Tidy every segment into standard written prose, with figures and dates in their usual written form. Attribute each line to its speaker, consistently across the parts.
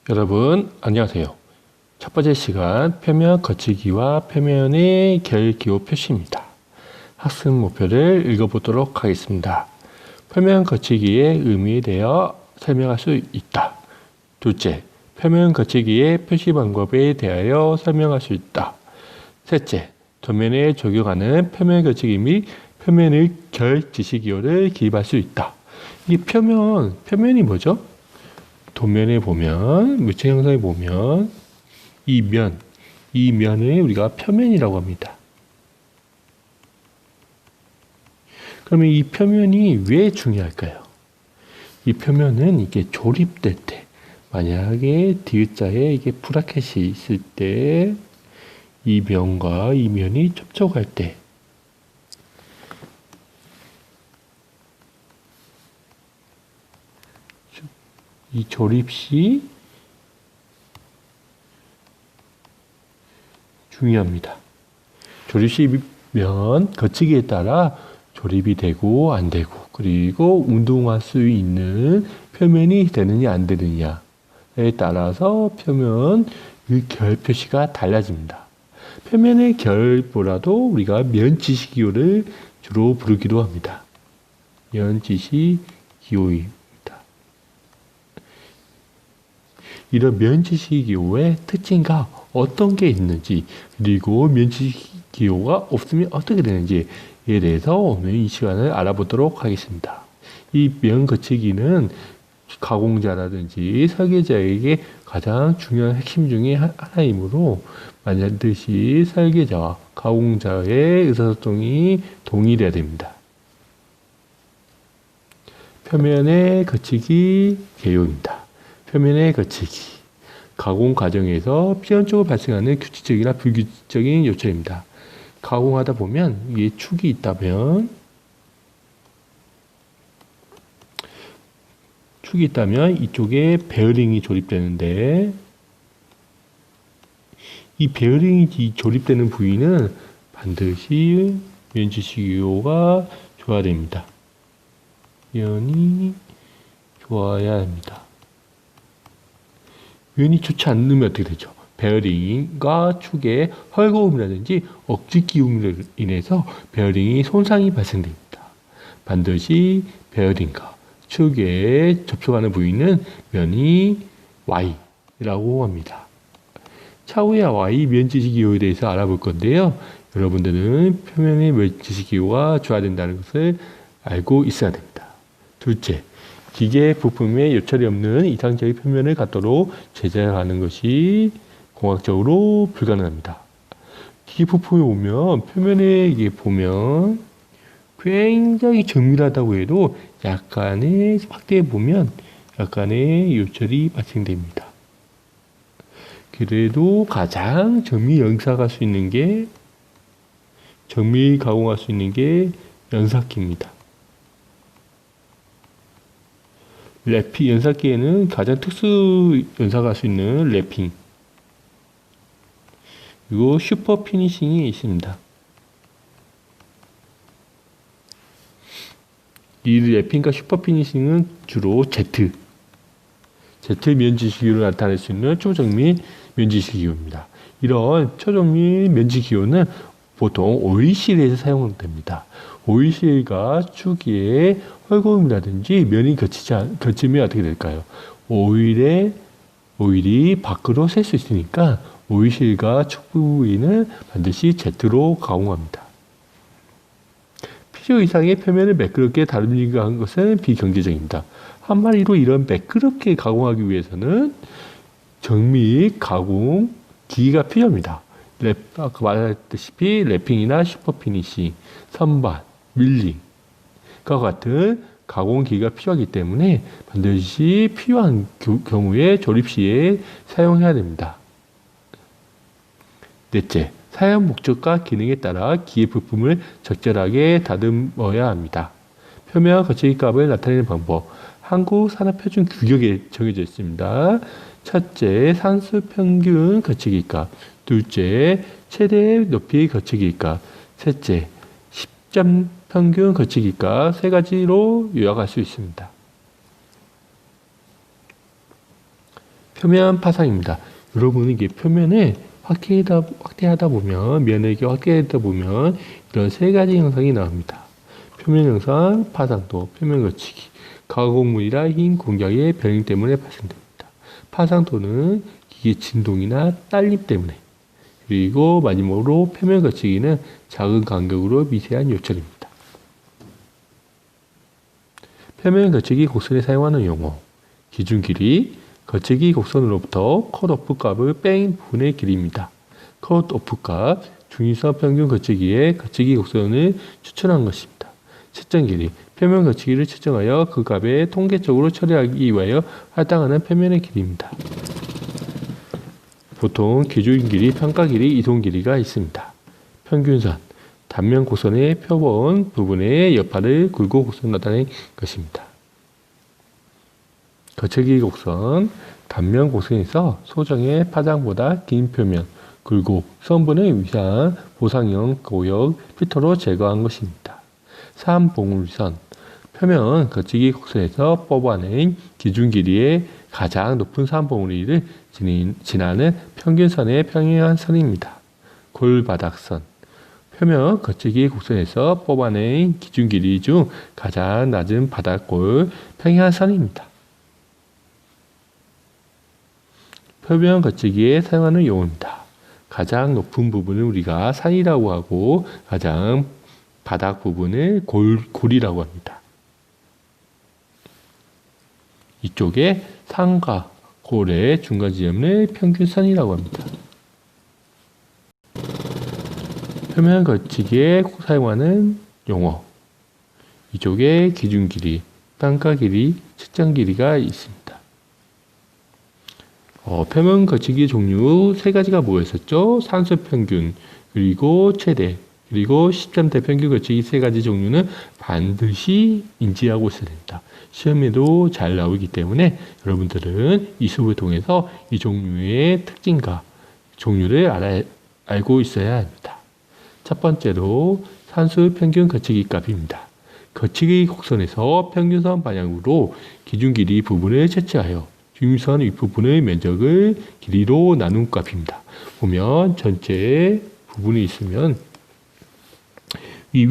Speaker 1: 여러분 안녕하세요. 첫 번째 시간 표면 거치기와 표면의 결기호 표시입니다. 학습 목표를 읽어보도록 하겠습니다. 표면 거치기의 의미에 대하여 설명할 수 있다. 둘째, 표면 거치기의 표시 방법에 대하여 설명할 수 있다. 셋째, 도면에 적용하는 표면 거치기 및 표면의 결 지시기호를 기입할 수 있다. 이 표면이 뭐죠? 도면에 보면, 물체 형상에 보면, 이 면을 우리가 표면이라고 합니다. 그러면 이 표면이 왜 중요할까요? 이 표면은 이게 조립될 때, 만약에 디귿자에 이게 브라켓이 있을 때, 이 면과 이 면이 접촉할 때, 이 조립 시 중요합니다. 조립 시 면 거치기에 따라 조립이 되고 안 되고 그리고 운동할 수 있는 표면이 되느냐 안 되느냐에 따라서 표면 결 표시가 달라집니다. 표면의 결보다도 우리가 면지시기호를 주로 부르기도 합니다. 면지시기호입니다. 이런 면지시기호의 특징과 어떤 게 있는지 그리고 면지시기호가 없으면 어떻게 되는지에 대해서 오늘 이 시간을 알아보도록 하겠습니다. 이 면 거치기는 가공자라든지 설계자에게 가장 중요한 핵심 중에 하나이므로 반드시 설계자와 가공자의 의사소통이 동일해야 됩니다. 표면의 거치기 개요입니다. 표면의 거치기. 가공 과정에서 필연적으로 발생하는 규칙적이나 불규칙적인 요철입니다. 가공하다 보면 이게 축이 있다면 이쪽에 베어링이 조립되는데 이 베어링이 조립되는 부위는 반드시 면지시기호가 좋아야 됩니다. 면이 좋아야 합니다. 면이 좋지 않으면 어떻게 되죠? 베어링과 축의 헐거움이라든지 억지 기움으로 인해서 베어링이 손상이 발생됩니다. 반드시 베어링과 축에 접촉하는 부위는 면이 Y라고 합니다. 차후에 Y 면지시기호에 대해서 알아볼 건데요. 여러분들은 표면의 면지시기호가 좋아야 된다는 것을 알고 있어야 됩니다. 둘째, 기계 부품에 요철이 없는 이상적인 표면을 갖도록 제작하는 것이 공학적으로 불가능합니다. 기계 부품에 보면 표면에 이게 보면 굉장히 정밀하다고 해도 약간의 확대해 보면 약간의 요철이 발생됩니다. 그래도 가장 정밀 가공할 수 있는 게 연삭기입니다. 연삭기에는 가장 특수 연삭할 수 있는 랩핑 그리고 슈퍼 피니싱이 있습니다. 이 랩핑과 슈퍼 피니싱은 주로 Z 면지시기호를 나타낼 수 있는 초정밀 면지시기호입니다. 이런 초정밀 면지기호는 보통 오일실에서 사용됩니다. 오일실과 축의 헐거움이라든지 면이 거치면 어떻게 될까요? 오일이 밖으로 셀 수 있으니까 오일실과 축 부위는 반드시 Z로 가공합니다. 필요 이상의 표면을 매끄럽게 다듬는 것은 비경제적입니다. 한마디로 이런 매끄럽게 가공하기 위해서는 정밀 가공 기기가 필요합니다. 아까 말했다시피 랩핑이나 슈퍼피니싱, 선반, 밀링과 같은 가공 기기가 필요하기 때문에 반드시 필요한 경우에 조립 시에 사용해야 됩니다. 넷째, 사용 목적과 기능에 따라 기계 부품을 적절하게 다듬어야 합니다. 표면 거치기 값을 나타내는 방법, 한국산업표준 규격에 정해져 있습니다. 첫째, 산수 평균 거치기 값. 둘째, 최대 높이 거치기 값. 셋째, 10점 평균 거치기 값. 세 가지로 요약할 수 있습니다. 표면 파상입니다. 여러분 이게 표면을 확대하다 보면 면역이 확대하다 보면 이런 세 가지 현상이 나옵니다. 표면 현상, 파상도, 표면 거치기, 가공물이나 힘 공격의 변형 때문에 발생됩니다. 파상도는 기계 진동이나 딸림 때문에, 그리고 마지막으로 표면 거치기는 작은 간격으로 미세한 요철입니다. 표면 거치기 곡선에 사용하는 용어, 기준 길이, 거치기 곡선으로부터 컷오프 값을 뺀 부분의 길이입니다. 컷오프 값, 중위선 평균 거치기의 거치기 곡선을 추천한 것입니다. 측정 길이, 표면 거치기를 측정하여 그 값에 통계적으로 처리하기 위하여 할당하는 표면의 길이입니다. 보통 기준 길이, 평가 길이, 이동 길이가 있습니다. 평균선, 단면 곡선의 표본 부분의 여파를 굴곡 곡선 나타낸 것입니다. 거치기 곡선, 단면 곡선에서 소정의 파장보다 긴 표면, 굴곡, 선분의 위상, 보상형, 고역, 피터로 제거한 것입니다. 3봉울선, 표면 거치기 곡선에서 뽑아낸 기준 길이의 가장 높은 3봉우리를 지나는 평균선의 평행한 선입니다. 골바닥선, 표면 거치기 곡선에서 뽑아낸 기준 길이 중 가장 낮은 바닥골 평행한 선입니다. 표면 거치기에 사용하는 용어입니다. 가장 높은 부분을 우리가 산이라고 하고 가장 바닥 부분을 골이라고 합니다. 이쪽에 산과 골의 중간 지점을 평균선이라고 합니다. 표면 거치기에 사용하는 용어, 이쪽에 기준 길이, 평가 길이, 측정 길이가 있습니다. 표면 거치기 종류 세 가지가 뭐였었죠? 산수 평균, 그리고 최대, 그리고 시점대 평균 거치기 세 가지 종류는 반드시 인지하고 있어야 됩니다. 시험에도 잘 나오기 때문에 여러분들은 이 수업을 통해서 이 종류의 특징과 종류를 알고 있어야 합니다. 첫 번째로 산수 평균 거치기 값입니다. 거치기 곡선에서 평균선 방향으로 기준 길이 부분을 채취하여 중위선 윗부분의 면적을 길이로 나눈 값입니다. 보면 전체 부분이 있으면 이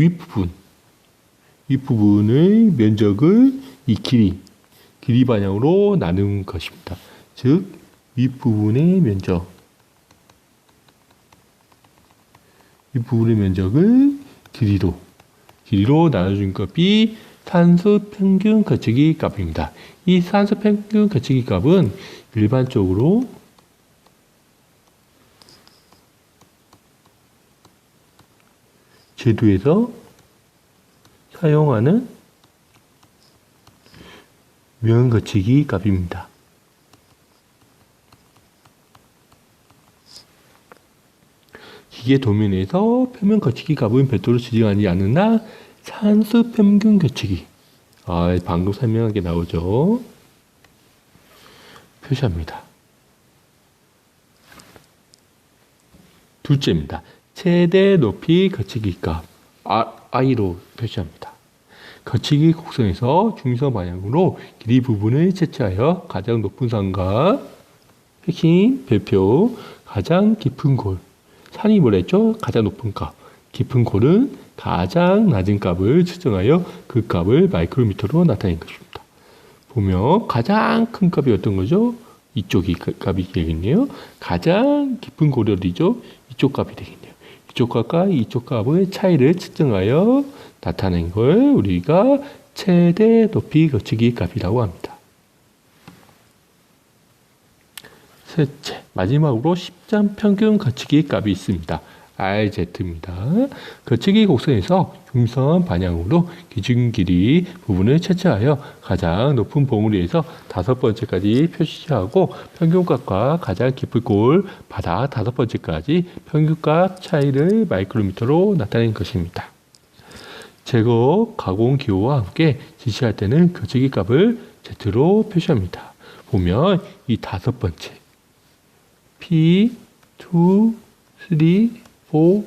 Speaker 1: 윗부분의 면적을 이 길이 방향으로 나눈 것입니다. 즉 윗부분의 면적을 길이로 나눠준 값이 산수 평균 거치기 값입니다. 이 산수 평균 거치기 값은 일반적으로 제도에서 사용하는 면 거치기 값입니다. 기계 도면에서 표면 거치기 값은 별도로 지정하지 않으나 산수 평균 거치기, 방금 설명한 게 나오죠. 표시합니다. 둘째입니다. 최대 높이 거치기 값, I로 표시합니다. 거치기 곡선에서 중위선 방향으로 길이 부분을 채취하여 가장 높은 산과 핵심 별표, 가장 깊은 골, 산이 뭐랬죠? 가장 높은 값, 깊은 골은 가장 낮은 값을 측정하여 그 값을 마이크로미터로 나타낸 것입니다. 보면 가장 큰 값이 어떤 거죠? 이쪽이 값이 되겠네요. 가장 깊은 고열이죠. 이쪽 값이 되겠네요. 이쪽 값과 이쪽 값의 차이를 측정하여 나타낸 걸 우리가 최대 높이 거치기 값이라고 합니다. 셋째, 마지막으로 십점 평균 거치기 값이 있습니다. RZ입니다. 거치기 곡선에서 중선 방향으로 기준 길이 부분을 채취하여 가장 높은 봉우리에서 5번째까지 표시하고 평균값과 가장 깊은 골 바닥 5번째까지 평균값 차이를 마이크로미터로 나타낸 것입니다. 제거 가공 기호와 함께 지시할 때는 거치기 값을 Z로 표시합니다. 보면 이 5번째 P, 2, 3, 4, 5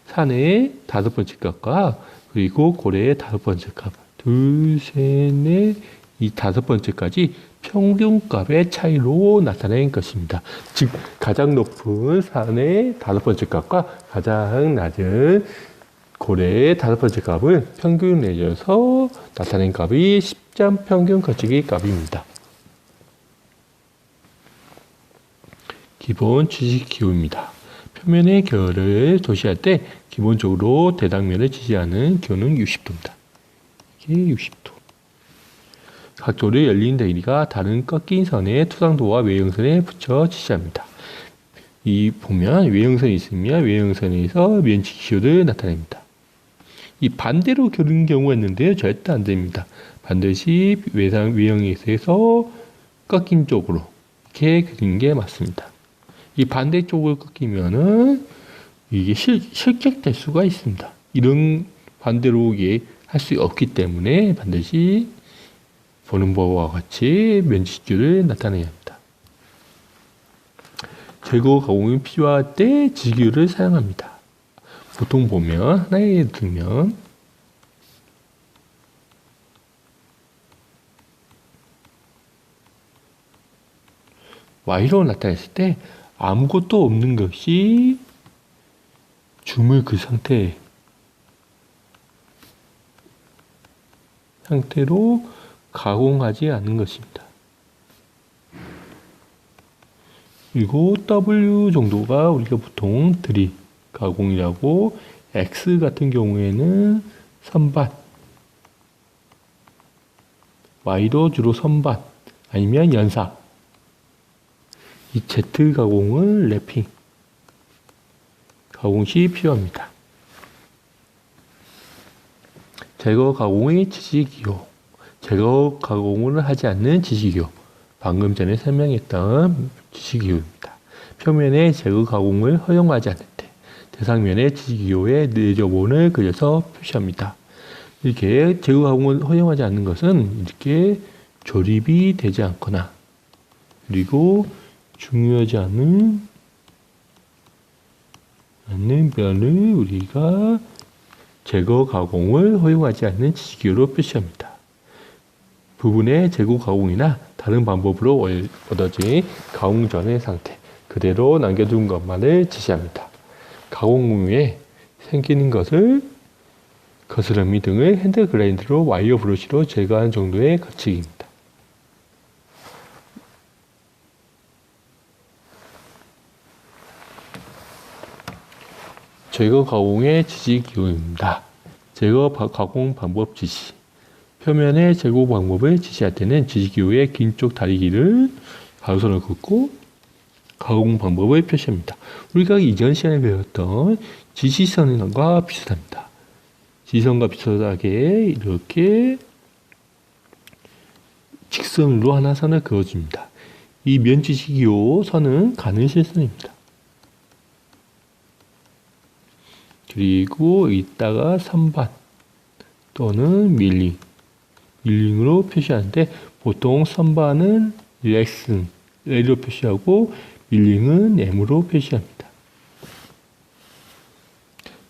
Speaker 1: 산의 5번째 값과 그리고 고래의 5번째 값 2, 3, 4, 이 5번째까지 평균값의 차이로 나타낸 것입니다. 즉 가장 높은 산의 5번째 값과 가장 낮은 고래의 5번째 값을 평균 내려서 나타낸 값이 십자 평균 거치기 값입니다. 기본 지식 기호입니다. 표면의 결을 도시할 때 기본적으로 대당면을 지지하는 기호는 60도입니다. 이게 60도. 각도를 열린 대리가 다른 꺾인 선의 투상도와 외형선에 붙여 지시합니다. 이 보면 외형선이 있으면 외형선에서 면치 기호를 나타냅니다. 이 반대로 그리는 경우가 있는데요. 절대 안 됩니다. 반드시 외형에서 꺾인 쪽으로 이렇게 그리는 게 맞습니다. 이 반대쪽을 꺾이면은 이게 실격될 수가 있습니다. 이런 반대로 이게 할 수 없기 때문에 반드시 보는 바와 같이 면치줄을 나타내야 합니다. 제거 가공이 필요할 때 지기율을 사용합니다. 보통 보면 하나에 예를 들면 Y로 나타냈을 때 아무것도 없는 것이 줌을 그 상태로 가공하지 않는 것입니다. 그리고 W 정도가 우리가 보통 드립 가공이라고, X 같은 경우에는 선반, Y도 주로 선반 아니면 연사, 이 Z 가공은 랩핑 가공 시 필요합니다. 제거 가공의 지지기호, 제거 가공을 하지 않는 지지기호, 방금 전에 설명했던 지지기호입니다. 표면에 제거 가공을 허용하지 않을 때 대상면의 지지기호의 내저본을 그려서 표시합니다. 이렇게 제거 가공을 허용하지 않는 것은 이렇게 조립이 되지 않거나, 그리고 중요하지 않은 면을 우리가 제거 가공을 허용하지 않는 지지기호로 표시합니다. 부분의 제거 가공이나 다른 방법으로 얻어진 가공 전의 상태 그대로 남겨둔 것만을 지시합니다. 가공 후에 생기는 것을 거스름이 등을 핸드 그라인더로 와이어 브러쉬로 제거하는 정도의 거치기입니다. 제거 가공의 지시 기호입니다. 제거 가공 방법 지시. 표면의 제거 방법을 지시할 때는 지시 기호의 긴 쪽 다리 길을 가로선을 긋고 가공 방법을 표시합니다. 우리가 이전 시간에 배웠던 지시선과 비슷합니다. 지시선과 비슷하게 이렇게 직선으로 하나 선을 그어줍니다. 이 면지시 기호 선은 가는 실선입니다. 그리고 이따가 선반 또는 밀링으로 표시하는데, 보통 선반은 L로 표시하고 밀링은 M으로 표시합니다.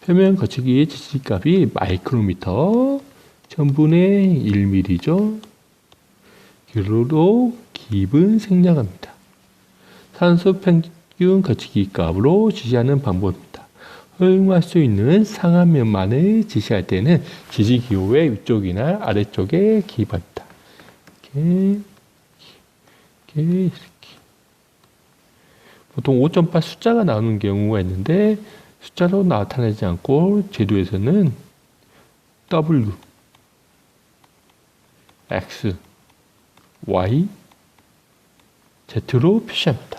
Speaker 1: 표면 거치기의 지시값이 마이크로미터 1000분의 1mm죠. 기로로 기입은 생략합니다. 산소 평균 거치기 값으로 지시하는 방법입니다. 허용할 수 있는 상한면만을 지시할 때는 지시기호의 위쪽이나 아래쪽에 기입합니다. 이렇게. 보통 5.8 숫자가 나오는 경우가 있는데 숫자로 나타나지 않고 제도에서는 W, X, Y, Z로 표시합니다.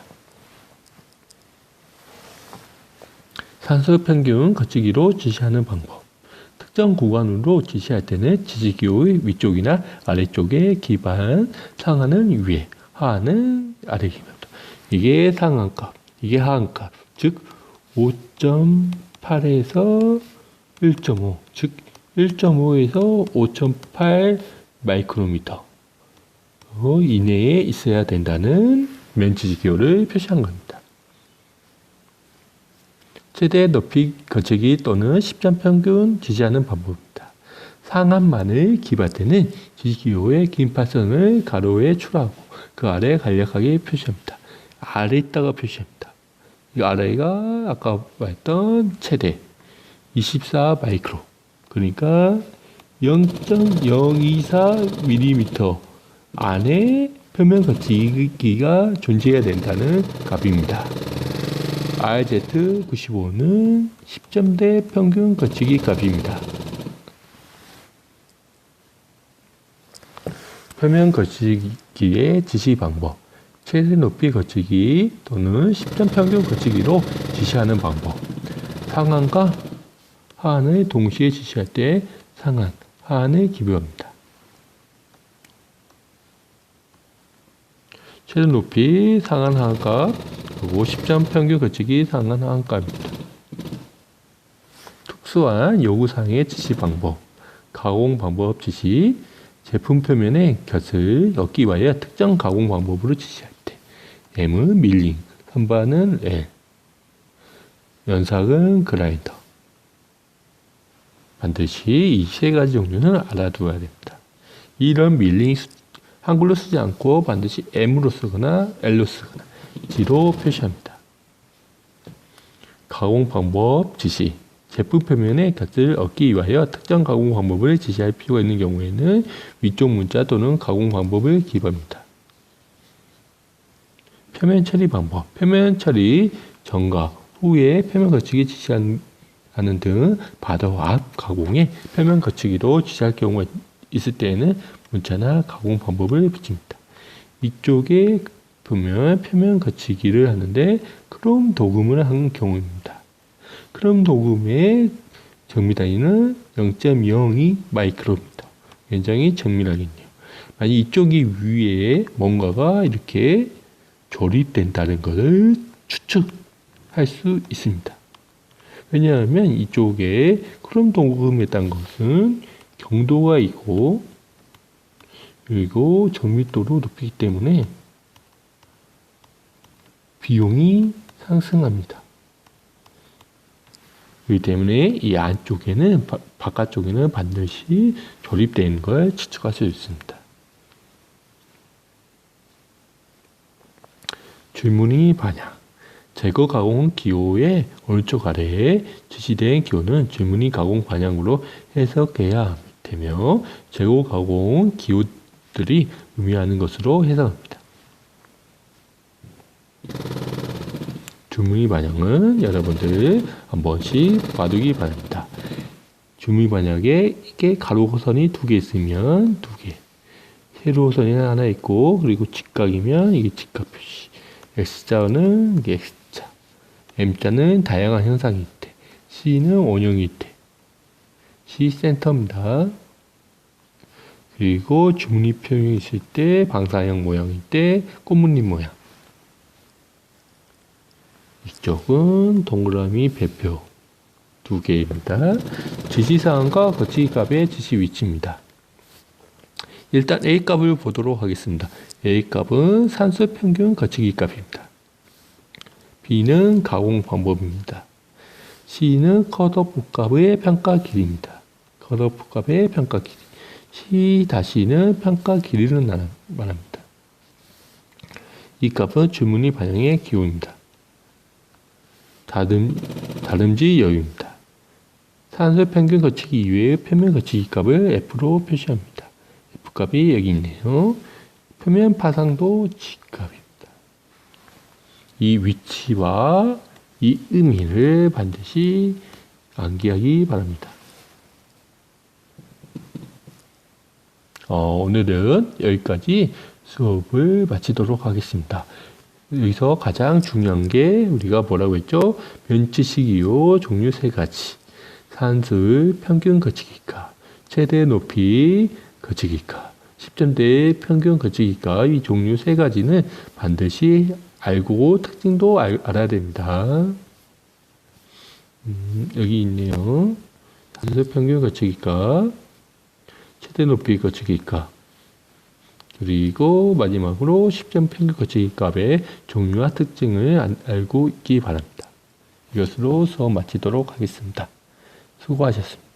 Speaker 1: 산소 평균 거치기로 지시하는 방법. 특정 구간으로 지시할 때는 지시기호의 위쪽이나 아래쪽에 기입한 상하는 위에, 하하는 아래에 기입합니다. 이게 상한값, 이게 하한값. 즉 5.8에서 1.5, 즉 1.5에서 5.8 마이크로미터 이내에 있어야 된다는 면지시기호를 표시한 겁니다. 최대 높이 거치기 또는 십자평균 지시하는 방법입니다. 상한만을 기입할 때는 지지기호의 긴팔선을 가로에 출하고 그 아래 간략하게 표시합니다. 아래 있다가 표시합니다. 이 아래가 아까 말했던 최대 24 마이크로, 그러니까 0.024mm 안에 표면 거치기가 존재해야 된다는 값입니다. RZ95는 10점대 평균 거치기 값입니다. 표면 거치기의 지시 방법. 최대 높이 거치기 또는 10점 평균 거치기로 지시하는 방법. 상한과 하한을 동시에 지시할 때 상한, 하한을 기부합니다. 최대 높이 상한 하한값, 그리고 10점 평균 거치기 상한 하한값입니다. 특수한 요구사항의 지시 방법. 가공 방법 지시. 제품 표면의 곁을 엮기 위하여 특정 가공 방법으로 지시할 때 M은 밀링, 선반은 L, 연삭은 그라인더. 반드시 이 세 가지 종류는 알아두어야 됩니다. 이런 밀링 한글로 쓰지 않고 반드시 M으로 쓰거나 L로 쓰거나 G로 표시합니다. 가공 방법 지시. 제품 표면의 곁을 얻기 위하여 특정 가공 방법을 지시할 필요가 있는 경우에는 위쪽 문자 또는 가공 방법을 기입합니다. 표면 처리 방법. 표면 처리 전과 후에 표면 거치기 지시하는 등 바로 앞 가공에 표면 거치기로 지시할 경우가 있을 때에는 문자나 가공 방법을 붙입니다. 이쪽에 보면 표면 거치기를 하는데 크롬 도금을 한 경우입니다. 크롬 도금의 정밀 단위는 0.02 마이크로미터. 굉장히 정밀하겠네요. 만약 이쪽이 위에 뭔가가 이렇게 조립된다는 것을 추측할 수 있습니다. 왜냐하면 이쪽에 크롬 도금했다는 것은 경도가 있고 그리고 정밀도도 높이기 때문에 비용이 상승합니다. 그렇기 때문에 이 안쪽에는 바깥쪽에는 반드시 조립되는 걸 추측할 수 있습니다. 줄무늬 반향. 제거 가공 기호의 오른쪽 아래에 지시된 기호는 줄무늬 가공 반향으로 해석해야 되며 제거 가공 기호들이 의미하는 것으로 해석합니다. 줄무늬 반향은 여러분들 한 번씩 봐두기 바랍니다. 줄무늬 반향에 이게 가로 호선이 2개 있으면 2개, 세로 호선이 하나 있고 그리고 직각이면 이게 직각 표시, X자는 이게 X자, M자는 다양한 현상일 때, C는 원형일 때, C 센터입니다. 그리고 줄무늬 표현이 있을 때, 방사형 모양일 때, 꽃무늬 모양. 이쪽은 동그라미 배표 2개입니다. 지시사항과 거치기 값의 지시 위치입니다. 일단 A 값을 보도록 하겠습니다. A 값은 산수 평균 거치기 값입니다. B는 가공 방법입니다. C는 컷오프 값의 평가 길이입니다. 컷오프 값의 평가 길이. C-는 평가 길이를 말합니다. 이 값은 줄무늬 반향의 기호입니다. 다름쥐 여유입니다. 산수 평균 거치기 이외의 표면 거치기 값을 F로 표시합니다. F 값이 여기 있네요. 표면 파상도 G 값입니다. 이 위치와 이 의미를 반드시 암기하기 바랍니다. 오늘은 여기까지 수업을 마치도록 하겠습니다. 여기서 가장 중요한 게 우리가 뭐라고 했죠? 변치시기호 종류 3가지. 산술 평균 거치기값, 최대 높이 거치기값, 10점대 평균 거치기값, 이 종류 3가지는 반드시 알고 특징도 알아야 됩니다. 여기 있네요. 산술 평균 거치기값, 최대 높이 거치기값, 그리고 마지막으로 10점 평균 거치기 값의 종류와 특징을 알고 있기 바랍니다. 이것으로 수업 마치도록 하겠습니다. 수고하셨습니다.